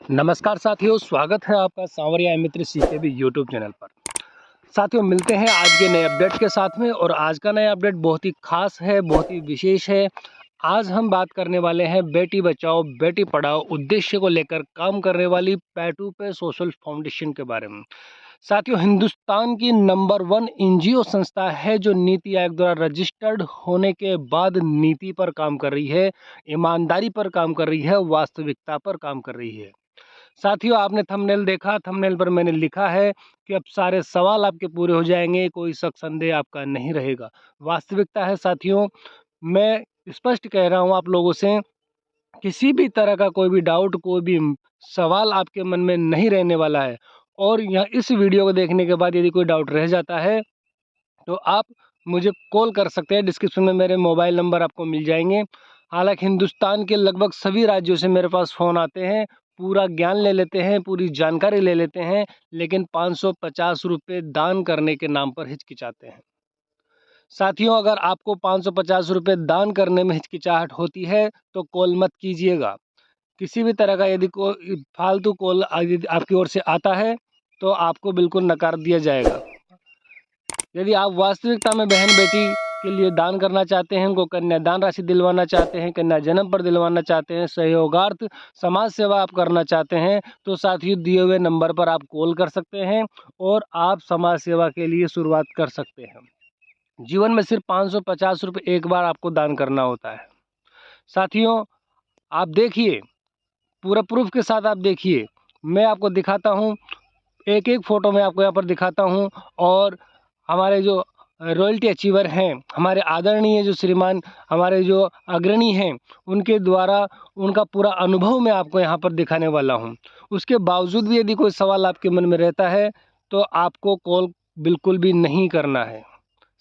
नमस्कार साथियों, स्वागत है आपका सांवरिया मित्र सीकेबी यूट्यूब चैनल पर। साथियों, मिलते हैं आज के नए अपडेट के साथ में। और आज का नया अपडेट बहुत ही खास है, बहुत ही विशेष है। आज हम बात करने वाले हैं बेटी बचाओ बेटी पढ़ाओ उद्देश्य को लेकर काम करने वाली पैटू पे सोशल फाउंडेशन के बारे में। साथियों, हिंदुस्तान की नंबर 1 एनजीओ संस्था है जो नीति आयोग द्वारा रजिस्टर्ड होने के बाद नीति पर काम कर रही है, ईमानदारी पर काम कर रही है, वास्तविकता पर काम कर रही है। साथियों, आपने थंबनेल देखा, थंबनेल पर मैंने लिखा है कि अब सारे सवाल आपके पूरे हो जाएंगे, कोई शक संदेह आपका नहीं रहेगा। वास्तविकता है साथियों, मैं स्पष्ट कह रहा हूं आप लोगों से, किसी भी तरह का कोई भी डाउट, कोई भी सवाल आपके मन में नहीं रहने वाला है। और यहाँ इस वीडियो को देखने के बाद यदि कोई डाउट रह जाता है तो आप मुझे कॉल कर सकते हैं। डिस्क्रिप्शन में मेरे मोबाइल नंबर आपको मिल जाएंगे। हालांकि हिंदुस्तान के लगभग सभी राज्यों से मेरे पास फ़ोन आते हैं, पूरा ज्ञान ले लेते हैं, पूरी जानकारी ले लेते हैं, लेकिन 550 रुपये दान करने के नाम पर हिचकिचाते हैं। साथियों, अगर आपको 550 रुपये दान करने में हिचकिचाहट होती है तो कॉल मत कीजिएगा। किसी भी तरह का यदि कोई फालतू कॉल आपकी ओर से आता है तो आपको बिल्कुल नकार दिया जाएगा। यदि आप वास्तविकता में बहन बेटी के लिए दान करना चाहते हैं, उनको कन्यादान राशि दिलवाना चाहते हैं, कन्या जन्म पर दिलवाना चाहते हैं, सहयोगार्थ समाज सेवा आप करना चाहते हैं, तो साथियों दिए हुए नंबर पर आप कॉल कर सकते हैं और आप समाज सेवा के लिए शुरुआत कर सकते हैं। जीवन में सिर्फ 550 रुपये एक बार आपको दान करना होता है। साथियों, आप देखिए, पूरा प्रूफ के साथ आप देखिए, मैं आपको दिखाता हूँ, एक एक फ़ोटो मैं आपको यहाँ पर दिखाता हूँ। और हमारे जो रॉयल्टी अचीवर हैं, हमारे आदरणीय जो श्रीमान हमारे जो अग्रणी हैं, उनके द्वारा उनका पूरा अनुभव मैं आपको यहाँ पर दिखाने वाला हूँ। उसके बावजूद भी यदि कोई सवाल आपके मन में रहता है तो आपको कॉल बिल्कुल भी नहीं करना है।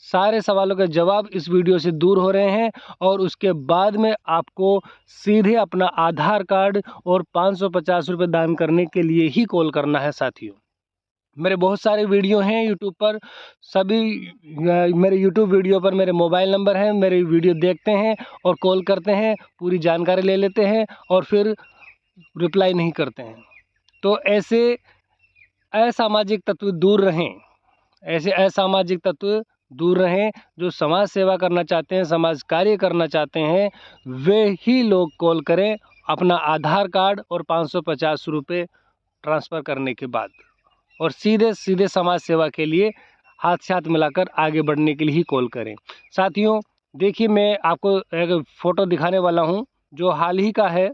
सारे सवालों के जवाब इस वीडियो से दूर हो रहे हैं और उसके बाद में आपको सीधे अपना आधार कार्ड और 550 रुपये दान करने के लिए ही कॉल करना है। साथियों, मेरे बहुत सारे वीडियो हैं यूट्यूब पर, सभी मेरे यूट्यूब वीडियो पर मेरे मोबाइल नंबर हैं। मेरे वीडियो देखते हैं और कॉल करते हैं, पूरी जानकारी ले लेते हैं और फिर रिप्लाई नहीं करते हैं। तो ऐसे असामाजिक तत्व दूर रहें, ऐसे असामाजिक तत्व दूर रहें। जो समाज सेवा करना चाहते हैं, समाज कार्य करना चाहते हैं, वे ही लोग कॉल करें अपना आधार कार्ड और 550 रुपये ट्रांसफ़र करने के बाद, और सीधे सीधे समाज सेवा के लिए हाथ से हाथ मिलाकर आगे बढ़ने के लिए ही कॉल करें। साथियों, देखिए, मैं आपको एक फ़ोटो दिखाने वाला हूं जो हाल ही का है।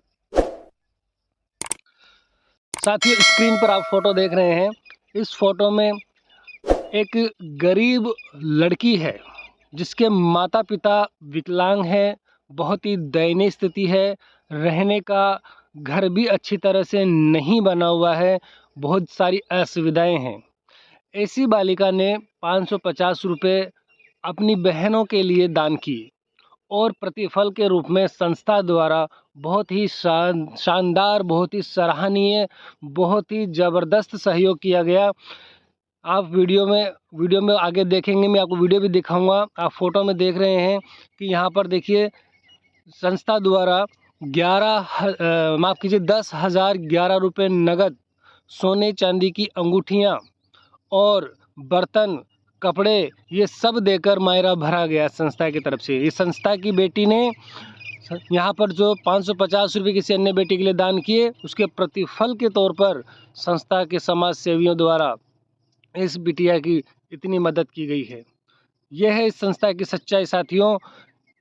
साथियों, स्क्रीन पर आप फ़ोटो देख रहे हैं। इस फ़ोटो में एक गरीब लड़की है जिसके माता पिता विकलांग हैं, बहुत ही दयनीय स्थिति है, रहने का घर भी अच्छी तरह से नहीं बना हुआ है, बहुत सारी असुविधाएं हैं। ऐसी बालिका ने 550 रुपये अपनी बहनों के लिए दान किए और प्रतिफल के रूप में संस्था द्वारा बहुत ही शानदार, बहुत ही सराहनीय, बहुत ही ज़बरदस्त सहयोग किया गया। आप वीडियो में आगे देखेंगे, मैं आपको वीडियो भी दिखाऊंगा। आप फोटो में देख रहे हैं कि यहाँ पर देखिए, संस्था द्वारा 10,011 रुपये नगद, सोने चांदी की अंगूठियाँ और बर्तन, कपड़े, ये सब देकर मायरा भरा गया संस्था की तरफ से। इस संस्था की बेटी ने यहाँ पर जो 550 रुपये किसी अन्य बेटी के लिए दान किए, उसके प्रतिफल के तौर पर संस्था के समाज सेवियों द्वारा इस बिटिया की इतनी मदद की गई है। यह है इस संस्था की सच्चाई। साथियों,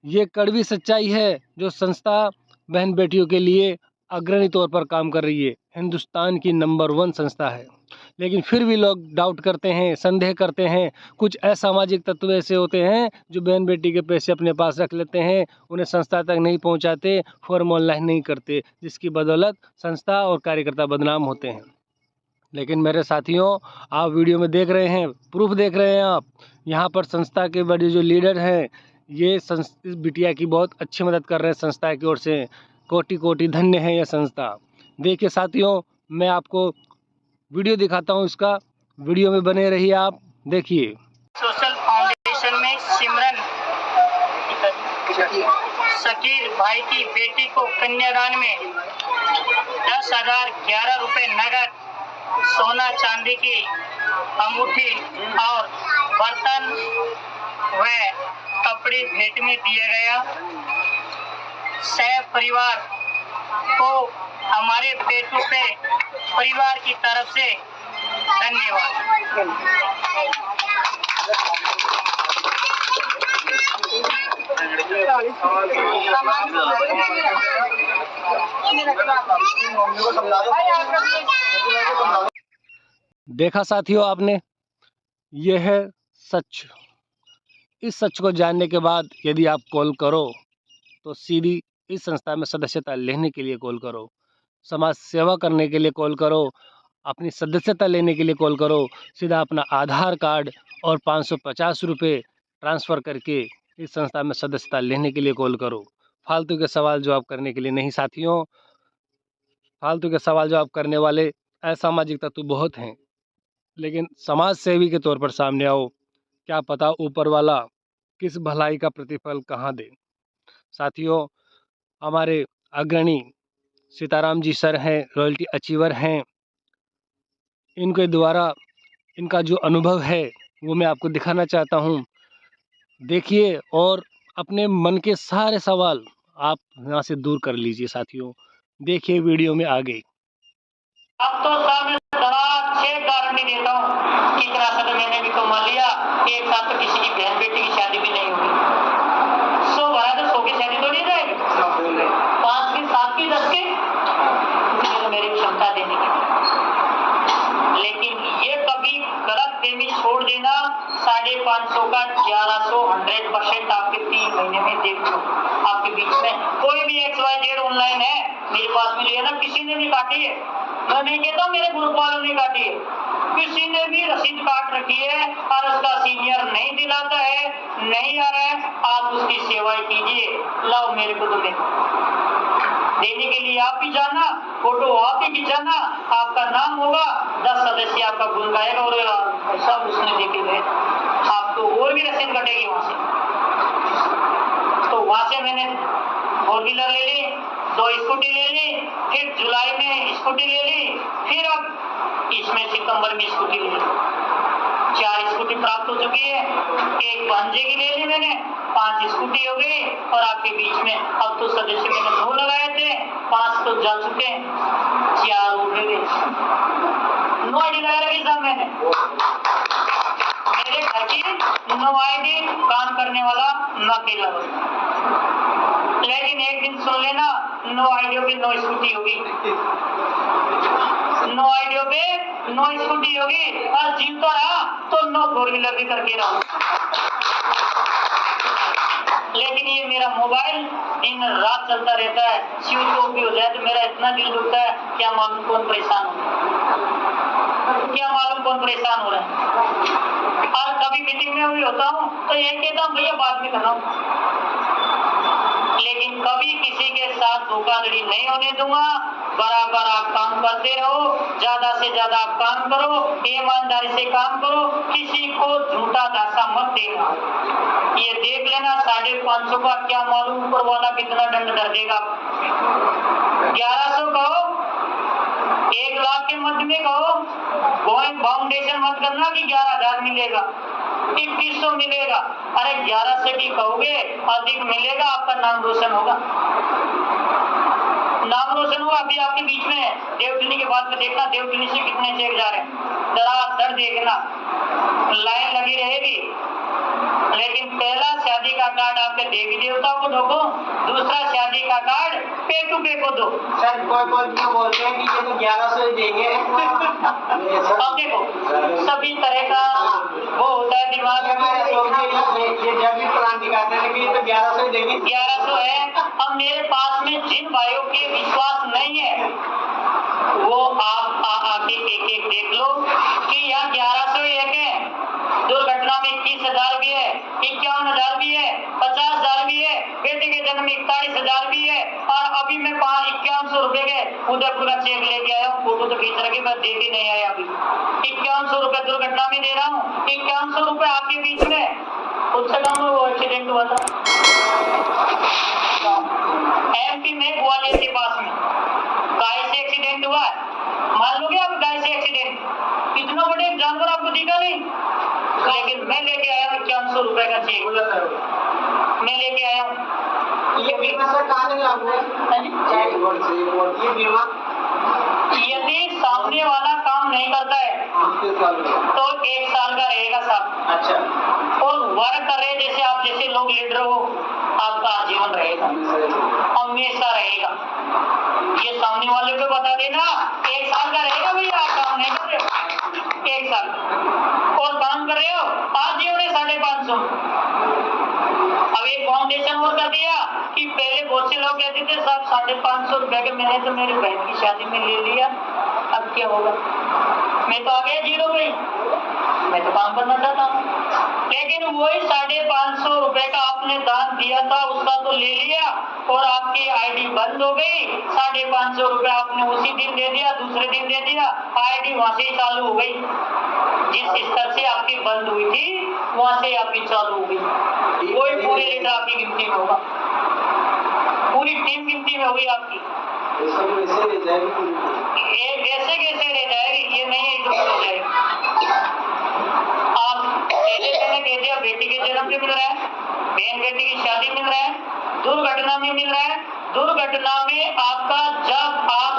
ये कड़वी सच्चाई है जो संस्था बहन बेटियों के लिए अग्रणी तौर पर काम कर रही है। हिंदुस्तान की नंबर 1 संस्था है, लेकिन फिर भी लोग डाउट करते हैं, संदेह करते हैं। कुछ असामाजिक तत्व ऐसे होते हैं जो बहन बेटी के पैसे अपने पास रख लेते हैं, उन्हें संस्था तक नहीं पहुंचाते, फॉर्म ऑनलाइन नहीं करते, जिसकी बदौलत संस्था और कार्यकर्ता बदनाम होते हैं। लेकिन मेरे साथियों, आप वीडियो में देख रहे हैं, प्रूफ देख रहे हैं आप, यहाँ पर संस्था के बड़े जो लीडर हैं, ये इस बिटिया की बहुत अच्छी मदद कर रहे हैं। संस्था की ओर से कोटि कोटि धन्य है यह संस्था। देखिए साथियों, मैं आपको वीडियो दिखाता हूँ इसका, वीडियो में बने रहिए आप, देखिए। सोशल फाउंडेशन में सिमरन शकीर भाई की बेटी को कन्यादान में 10,011 रुपए नगद, सोना चांदी की अंगूठी और बर्तन व कपड़े भेंट में दिया गया। सह परिवार को हमारे पेटू पे परिवार की तरफ से धन्यवाद। देखा साथियों आपने, यह है सच। इस सच को जानने के बाद यदि आप कॉल करो तो सीधी इस संस्था में सदस्यता लेने के लिए कॉल करो, समाज सेवा करने के लिए कॉल करो, अपनी सदस्यता लेने के लिए कॉल करो। सीधा अपना आधार कार्ड और 550 रुपये ट्रांसफ़र करके इस संस्था में सदस्यता लेने के लिए कॉल करो। फालतू के सवाल जवाब करने के लिए नहीं साथियों। फालतू के सवाल जवाब करने वाले असामाजिक तत्व बहुत हैं, लेकिन समाज सेवी के तौर पर सामने आओ। क्या पता ऊपर वाला किस भलाई का प्रतिफल कहाँ दे। साथियों, हमारे अग्रणी सीताराम जी सर हैं, रॉयल्टी अचीवर हैं। इनके द्वारा इनका जो अनुभव है वो मैं आपको दिखाना चाहता हूँ। देखिए और अपने मन के सारे सवाल आप यहाँ से दूर कर लीजिए साथियों। देखिए वीडियो में आगे। अब तो सामने छह गारंटी देता हूँ कि इतना सदर मैंने भी कमा लिया, एक साथ तो किसी की बहन बेटी की शादी भी नहीं होगी। 100 भरा तो 100 की शादी तो नहीं जाएगी, 5 की 7 की 10 की तो मेरी क्षमता देने की। लेकिन ये कभी गलत फहमी छोड़ देना, 550 का 1100 100% आपके 3 महीने में देख लो। आपके बीच में कोई भी XYZ ऑनलाइन है, मेरे पास मिली है ना, किसी ने भी काटी है। मैं नहीं कहता मेरे ग्रुप वालों ने काटी है, किसी ने भी रसीद काट रखी है और उसका सीनियर नहीं दिलाता है, नहीं आ रहा है, आप उसकी सेवाएं कीजिए। लाओ मेरे को तुम्हें देने के लिए आप ही जाना, फोटो आप ही खिंचाना, आपका नाम होगा, 10 सदस्य आपका गुण गाएगा और सब उसने देखे गए, आपको और भी रसीद कटेगी वहां से। तो वहां से मैंने 4 व्हीलर ले ली, 2 स्कूटी ले ली, फिर जुलाई में स्कूटी ले ली, फिर अब इसमें सितंबर में स्कूटी ले ली। 4 स्कूटी प्राप्त हो चुकी है, एक भांजे की ले ली मैंने, 5 स्कूटी हो गई। और आपके बीच में अब तो सदस्य मैंने 2 लगाए थे, 5 तो जा चुके हैं, 4 हो गए। 9 आईडी लगा रखी साहब मैंने, मेरे घर की 9 आईडी काम करने वाला न अकेला। लेकिन एक दिन सुन लेना, 9 आईडियों पे 9 स्कूटी होगी, 9 आईडियों पे 9 स्कूटी होगी, और जीवता रहा तो 9 4 व्हीलर भी करके रहा। लेकिन ये मेरा मोबाइल दिन रात चलता रहता है, स्विच ऑफ भी हो जाए तो मेरा इतना दिल दुखता है, क्या मालूम कौन परेशान हो रहा है। और कभी मीटिंग में भी होता हूँ तो ये कहता हूँ भैया बाद में कर रहा हूँ, लेकिन कभी किसी के साथ धोखाधड़ी नहीं होने दूंगा। बराबर आप काम करते रहो, ज्यादा से ज्यादा आप काम करो, ईमानदारी से काम करो, किसी को झूठा दासा मत देना। ये देख लेना 550 का क्या मालूम ऊपर वाला कितना दंड कर देगा। 1100 कहो, 1 लाख के मध्य में कहो, फाउंडेशन मत करना कि 11,000 मिलेगा, 2100 मिलेगा। अरे 1100 की कहोगे अधिक मिलेगा, आपका नाम रोशन होगा, नाम रोशन हुआ। अभी आपके बीच में देवटनी के बाद में देखना, देवटनी से कितने चेक जा रहे हैं, धड़ाधड़ देखना, लाइन लगी रहेगी। लेकिन पहला शादी का कार्ड आपके देवी देवता को दो, दूसरा शादी का कार्ड पेटू पे को दो। सर कोई बोलते हैं कि ये तो 1100 ही देंगे। अब देखो सभी तरह का वो होता है दिमाग में, ये जब भी प्लान दिखाते हैं कि ये तो 1100 ही देंगे, 1100 है। अब मेरे पास में जिन भाइयों के विश्वास नहीं है वो आप आके एक देख लो कि यहाँ 1100 एक है, दुर्घटना में 21,000 भी है, 51,000 भी है, 50,000 भी है, बेटे के जन्म में 41,000 भी है। और अभी मैं 5100 रुपए के उदयपुर का चेक लेके आया हूँ, फोटो तो खींच रखी, मैं देख ही नहीं आया अभी। 5100 रुपए दुर्घटना में दे रहा हूँ, 5100 रुपए आपके बीच में उससे कम वो एक्सीडेंट हुआ था। एमपी में ग्वालियर के पास में गाय से एक्सीडेंट हुआ है। मान लोगे आप गाय से एक्सीडेंट, इतना बड़े जानवर आपको दिखा नहीं, लेकिन मैं लेके आया हूँ 500 रुपए का चेक, मैं लेके आया हूँ। ये बीमा सर कहाँ लगा आपने? ये बीमा यदि सामने वाला काम नहीं करता है तो 1 साल का रहेगा साहब। अच्छा, और वर्क कर रहे जैसे आप जैसे लोग लीडर हो, आपका आजीवन रहेगा, हमेशा रहेगा। ये सामने वाले को बता देना 1 साल का रहेगा भैया, आप काम नहीं कर रहे हो 1 साल, और काम कर रहे हो आजीवन है 550। अब एक फाउंडेशन और कर दिया कि पहले बहुत से लोग कहते थे साहब 550 रुपए के मैंने तो मेरी बहन की शादी में ले लिया, अब क्या होगा, मैं तो आ गया जीरो पे, मैं तो काम करना चाहता हूँ। लेकिन वही 550 रुपए का आपने दान दिया था, उसका तो ले लिया और आपकी आईडी बंद हो गई। 550 रुपए आपने उसी दिन दे दिया, दूसरे दिन दे दिया, आईडी वहां से ही चालू हो गई। जिस स्तर से आपकी बंद हुई थी वहां से आपकी चालू हो गई। कोई पूरे लीडर आपकी गिनती में होगा, पूरी टीम गिनती में होगी आपकी। ऐसे कैसे रह जाएगी, ये नहीं है इधर हो जाएगी। आप पहले कह दिया बेटी के जन्म पे मिल रहा है, बहन बेटी की शादी मिल रहा है, दुर्घटना में मिल रहा है। दुर्घटना में आपका जब आप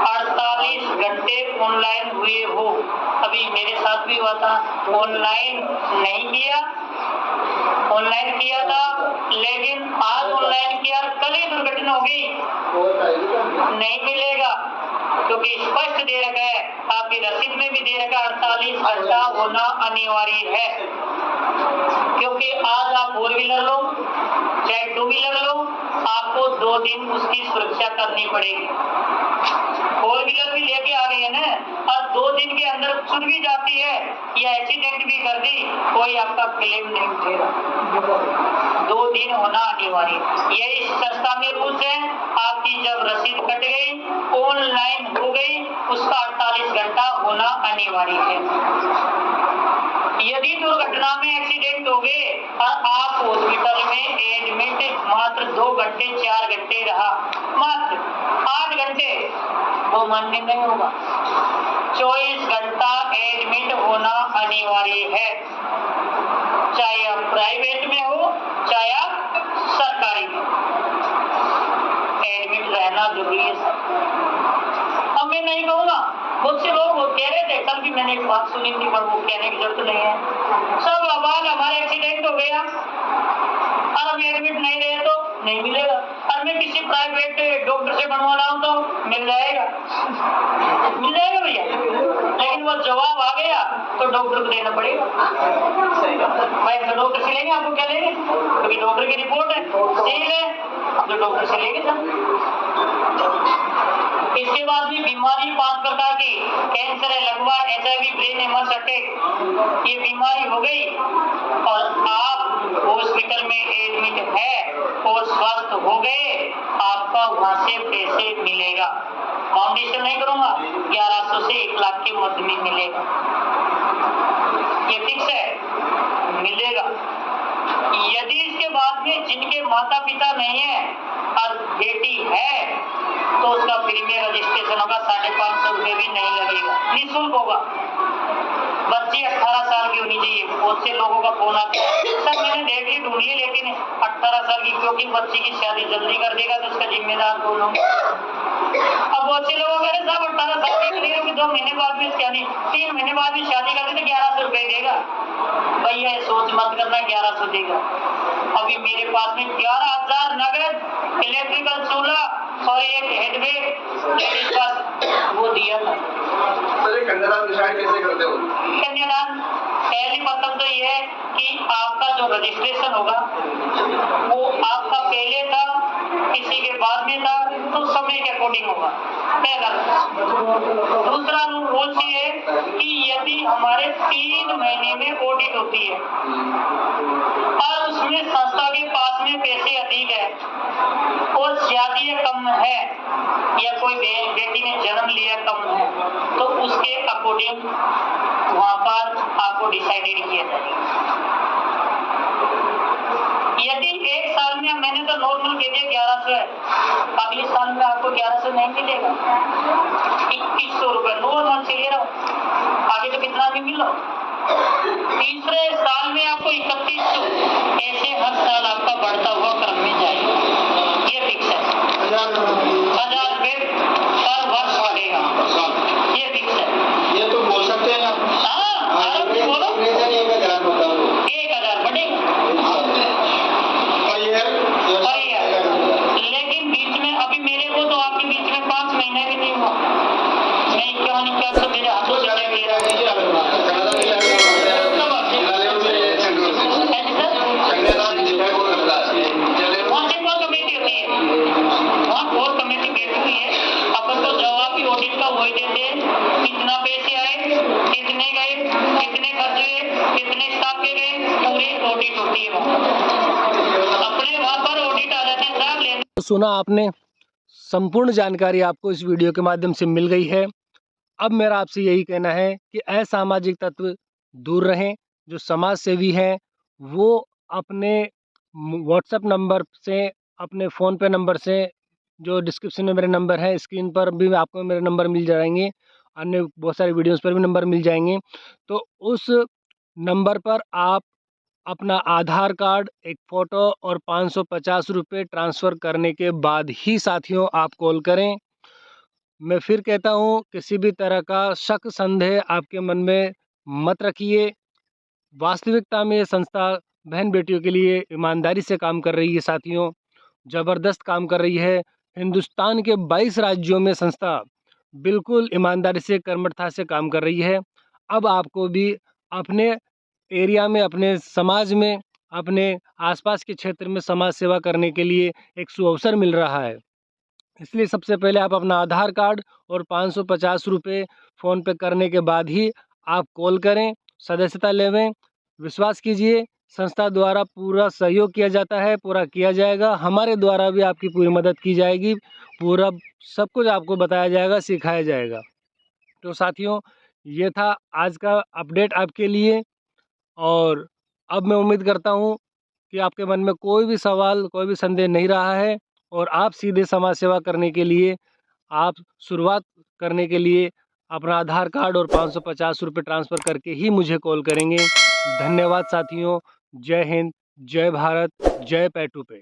48 घंटे ऑनलाइन हुए हो, अभी मेरे साथ भी हुआ था, ऑनलाइन नहीं किया, ऑनलाइन किया था लेकिन आज ऑनलाइन किया, कल ही दुर्घटना हो गई, नहीं मिलेगा, क्योंकि स्पष्ट दे रखा है, आपकी रसीद में भी दे रखा है 48 घंटा होना अनिवार्य है। क्योंकि आज आप 4 व्हीलर लो चाहे 2 व्हीलर लो, आपको 2 दिन उसकी सुरक्षा करनी पड़ेगी। 4 व्हीलर भी लेके आ गए हैं ना, और 2 दिन के अंदर छूट भी जाती है या एक्सीडेंट भी कर दी, कोई आपका क्लेम नहीं उठेगा। 2 दिन होना अनिवार्य, यही संस्था में रूल्स है। आपकी जब रसीद कट गई, ऑनलाइन हो गई, उसका 48 घंटा होना अनिवार्य है। यदि दुर्घटना में एक्सीडेंट हो गए और आप हॉस्पिटल में एडमिट मात्र 2 घंटे 4 घंटे रहा, मात्र 8 घंटे, वो मान्य नहीं होगा। 24 घंटा एडमिट होना अनिवार्य है, चाहे आप प्राइवेट में हो चाहे आप सरकारी में, एडमिट रहना जरूरी है। अब मैं नहीं कहूँगा, बहुत से लोग कह रहे थे, कल भी मैंने एक बात सुनी थी, पर वो कहने की जरूरत नहीं है। सब आबाद हमारे एक्सीडेंट हो गया और अब एडमिट नहीं रहे तो नहीं मिलेगा, और मैं किसी प्राइवेट डॉक्टर से बनवा रहा हूँ तो मिल जाएगा, मिल जाएगा भैया। लेकिन वो जवाब आ गया तो डॉक्टर को देना पड़ेगा। भाई तो डॉक्टर से लेंगे, आपको क्या लेंगे, क्योंकि डॉक्टर की रिपोर्ट है, सील है, तो डॉक्टर से लेंगे सब। इसके बाद भी बीमारी 5 प्रकार की, कैंसर है, लगवा, HIV, ब्रेन हेमर्स अटैक, ये बीमारी हो गई और आप हॉस्पिटल में एडमिट है और स्वस्थ हो गए, आपका वहां से पैसे मिलेगा। फाउंडेशन नहीं करूंगा, 1100 से 1 लाख के मध्य में मिलेगा, ये फिक्स है, मिलेगा। यदि इसके बाद में जिनके माता पिता नहीं है और बेटी है तो उसका फ्री में रजिस्ट्रेशन होगा, 550 रुपए भी नहीं लगेगा, निःशुल्क होगा। बच्ची 18 साल की होनी चाहिए। बहुत से लोगों का फोन आता है, सर मैंने देख ली ढूंढ ली, लेकिन 18 साल की, क्योंकि बच्ची की शादी जल्दी कर देगा तो उसका जिम्मेदार कौन होगा। अब बहुत से लोगों कह रहे साहब 18 साल की नहीं होगी, 2 महीने बाद भी शादी, 3 महीने बाद भी शादी कर दी तो 1100 रुपए देगा। भैया सोच मत करना 1100 देगा। अभी मेरे पास में 11,000 नगद इलेक्ट्रिकल चूल्हा और एक हेडवेट लेडीज का वो दिया था। कन्यादान डिसाइड कैसे करते हो? कन्यादान पहली बात तो ये है कि आपका जो रजिस्ट्रेशन होगा वो आपका पहले था, किसी के बाद में था, तो समय के अकॉर्डिंग होगा, पहला। दूसरा रूल ये है कि यदि हमारे 3 महीने में ऑडिट होती है और उसमें संस्था के पास में पैसे अधिक है और शादी कम है या कोई बेटी ने जन्म लिया कम है, तो उसके अकॉर्डिंग वहां पर आपको डिसाइडेड किया जाएगा। यदि 1 साल में मैंने तो नॉर्मल कह दिया 1100 है, अगले साल में आपको 1100 नहीं मिलेगा, 2100 रुपये नॉर्मल से ले रहा हूँ, आगे तो कितना भी मिलो। तीसरे साल में आपको 3100, ऐसे हर साल आपका बढ़ता हुआ क्रम में जाएगा, ये फिक्स है। 1000 रुपये पर वर्ष बढ़ेगा, ये फिक्स है। ये तो बोल सकते हैं आप। हाँ, आराम से बोलो। 1000 बताओ। 1000 बढ़ेगा। और ये लेकिन बीच में अभी मेरे को तो आपके बीच में 5 महीने भी नहीं हुआ, मैं 51 मेरे हाथों से चेक ले रहा हूँ। वहाँ सिंपल कमेटी होती है, वहाँ कोर कमेटी बैठी हुई है, अपन तो जवाब भी ऑडिट का वही देते हैं, कितना पैसे आए, कितने गए, कितने खर्च हुए, कितने स्टाफ के गए, पूरी ऑडिट होती है वहाँ। अपने वहाँ पर ऑडिट आ जाते हैं साहब लेने। तो सुना आपने, संपूर्ण जानकारी आपको इस वीडियो के माध्यम से मिल गई है। अब मेरा आपसे यही कहना है कि असामाजिक तत्व दूर रहें। जो समाज सेवी हैं वो अपने व्हाट्सएप नंबर से, अपने फ़ोन पे नंबर से, जो डिस्क्रिप्शन में मेरे नंबर है, स्क्रीन पर भी आपको मेरे नंबर मिल जाएंगे, अन्य बहुत सारे वीडियोस पर भी नंबर मिल जाएंगे। तो उस नंबर पर आप अपना आधार कार्ड, एक फ़ोटो और 550 रुपये ट्रांसफ़र करने के बाद ही साथियों आप कॉल करें। मैं फिर कहता हूँ, किसी भी तरह का शक संदेह आपके मन में मत रखिए। वास्तविकता में ये संस्था बहन बेटियों के लिए ईमानदारी से काम कर रही है साथियों, ज़बरदस्त काम कर रही है। हिंदुस्तान के 22 राज्यों में संस्था बिल्कुल ईमानदारी से, कर्मठता से काम कर रही है। अब आपको भी अपने एरिया में, अपने समाज में, अपने आसपास के क्षेत्र में समाज सेवा करने के लिए एक सुअवसर मिल रहा है। इसलिए सबसे पहले आप अपना आधार कार्ड और 550 रुपये फ़ोन पे करने के बाद ही आप कॉल करें, सदस्यता लेवें। विश्वास कीजिए, संस्था द्वारा पूरा सहयोग किया जाता है, पूरा किया जाएगा। हमारे द्वारा भी आपकी पूरी मदद की जाएगी, पूरा सब कुछ आपको बताया जाएगा, सिखाया जाएगा। तो साथियों, ये था आज का अपडेट आपके लिए। और अब मैं उम्मीद करता हूँ कि आपके मन में कोई भी सवाल, कोई भी संदेह नहीं रहा है और आप सीधे समाज सेवा करने के लिए, आप शुरुआत करने के लिए अपना आधार कार्ड और 550 रुपये ट्रांसफ़र करके ही मुझे कॉल करेंगे। धन्यवाद साथियों। जय हिंद, जय भारत, जय पैटू पे।